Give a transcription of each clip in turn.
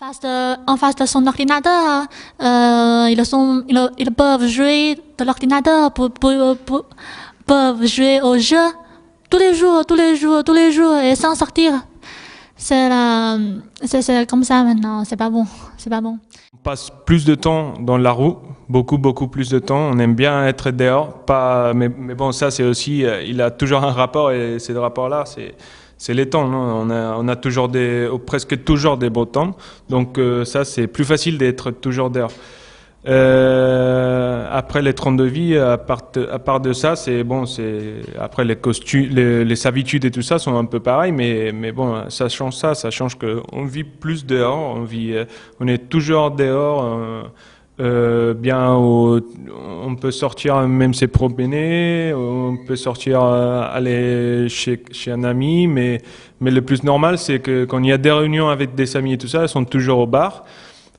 En face de son ordinateur, ils peuvent jouer de l'ordinateur, peuvent jouer au jeu tous les jours, tous les jours, tous les jours et sans sortir. C'est comme ça maintenant, c'est pas bon, c'est pas bon. On passe plus de temps dans la roue, beaucoup plus de temps. On aime bien être dehors, mais bon, ça c'est aussi, il a toujours un rapport et ce rapport-là, c'est les temps. Non, on a toujours presque toujours des beaux temps, donc ça c'est plus facile d'être toujours dehors. Après les 32 vies, à part de ça, c'est bon, après les costumes, les habitudes et tout ça sont un peu pareils, mais bon, ça change que on vit plus dehors, on est toujours dehors. On peut sortir même se promener, on peut sortir aller chez un ami, mais le plus normal c'est que quand il y a des réunions avec des amis et tout ça, elles sont toujours au bar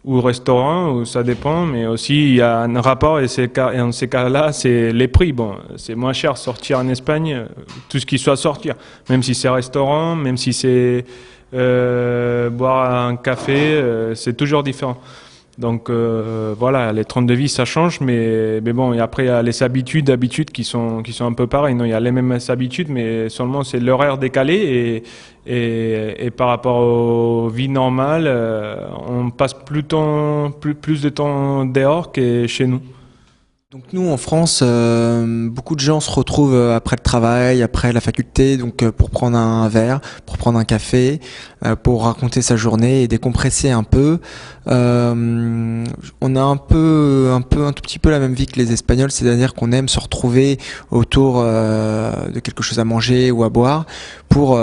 ou au restaurant, ou ça dépend, mais aussi il y a un rapport et en ces cas-là, c'est les prix. Bon, c'est moins cher sortir en Espagne, tout ce qui soit sortir, même si c'est restaurant, même si c'est boire un café, c'est toujours différent. Donc voilà, les 32 vies ça change, mais bon, et après il y a les habitudes qui sont un peu pareilles. Non, il y a les mêmes habitudes, mais seulement c'est l'horaire décalé et par rapport aux vies normales, on passe plus de temps dehors que chez nous. Donc nous en France, beaucoup de gens se retrouvent après le travail, après la faculté, donc pour prendre un verre, pour prendre un café, pour raconter sa journée et décompresser un peu. On a un tout petit peu la même vie que les Espagnols, c'est-à-dire qu'on aime se retrouver autour de quelque chose à manger ou à boire pour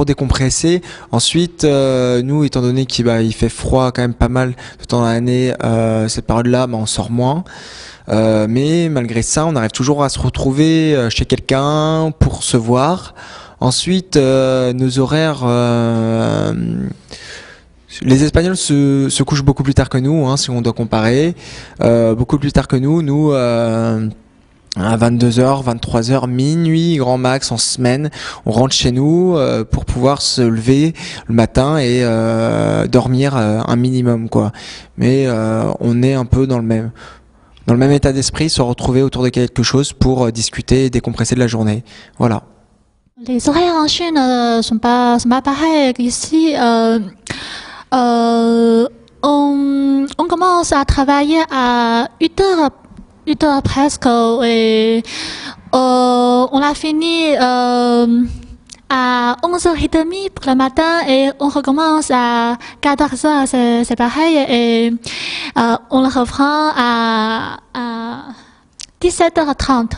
décompresser. Ensuite, nous, étant donné qu'il fait froid quand même pas mal de temps dans l'année, cette période-là, on sort moins. Mais malgré ça, on arrive toujours à se retrouver chez quelqu'un pour se voir. Ensuite, nos horaires, les Espagnols se couchent beaucoup plus tard que nous, si on doit comparer. Beaucoup plus tard que nous. Nous, à 22h, 23h, minuit, grand max en semaine, on rentre chez nous pour pouvoir se lever le matin et dormir un minimum, quoi. Mais on est un peu dans le même état d'esprit, se retrouver autour de quelque chose pour discuter et décompresser de la journée. Voilà. Les horaires en Chine ne sont pas pareils qu'ici. On commence à travailler à 8 heures presque et on a fini à 11h30 pour le matin et on recommence à 14h, c'est pareil, et on le reprend à 17h30.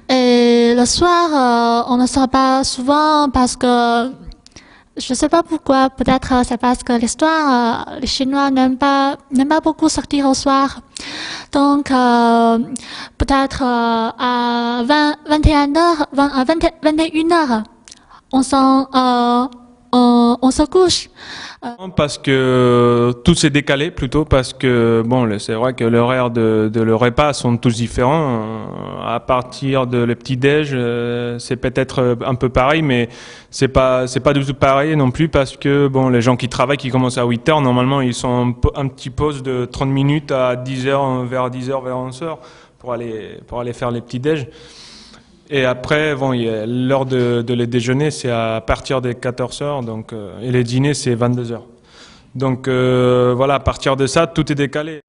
Et le soir, on ne sort pas souvent parce que je ne sais pas pourquoi, peut-être c'est parce que les Chinois n'aiment pas beaucoup sortir au soir. Donc, peut-être à 21h, 21h, on se couche. Parce que tout s'est décalé plutôt parce que bon, c'est vrai que l'horaire de le repas sont tous différents. À partir de le petit-déj, c'est peut-être un peu pareil, mais c'est pas du tout pareil non plus parce que bon, les gens qui travaillent, qui commencent à 8h, normalement ils sont un petit pause de 30 minutes à 10h, vers 10h, vers 11h pour aller faire les petits-déj. Et après, bon, l'heure de le déjeuner, c'est à partir des 14h, donc, et les dîners, c'est 22h. Donc voilà, à partir de ça, tout est décalé.